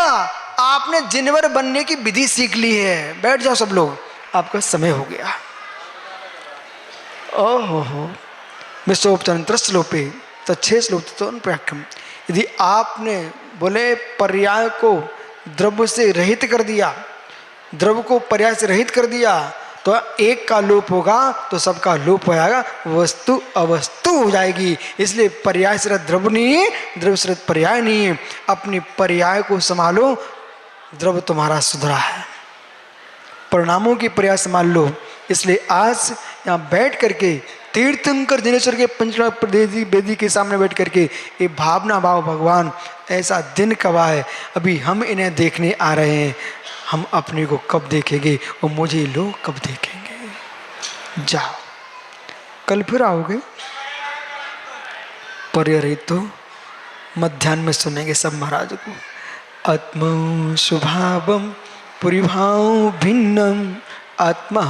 आपने जिनवर बनने की विधि सीख ली है। बैठ जाओ सब लोग, आपका समय हो गया। ओहो, विश्वोपचरण श्लोपे तच्छे श्लोक प्रख्यम। यदि आपने बोले पर्याय को द्रव्य से रहित कर दिया, द्रव्य को पर्याय से रहित कर दिया, तो एक का लोप होगा तो सबका लोप हो जाएगा, वस्तु अवस्तु हो जाएगी। इसलिए पर्याय से द्रव्य नहीं है, द्रव्य से पर्याय नहीं है। अपने पर्याय को संभालो, द्रव्य तुम्हारा सुधरा है। परिणामों की प्रयास मान लो। इसलिए आज यहाँ बैठ करके तीर्थंकर दिनेश्वर के पंचड़ा प्रदेशी वेदी के सामने बैठ करके ये भावना भाव भगवान ऐसा दिन कब आए, अभी हम इन्हें देखने आ रहे हैं, हम अपने को कब देखेंगे और मुझे लोग कब देखेंगे। जाओ कल फिर आओगे, पर्यरहित तो मध्यान्ह में सुनेंगे सब महाराज को। आत्मा स्वभावम परिभाव भिन्नम आत्मा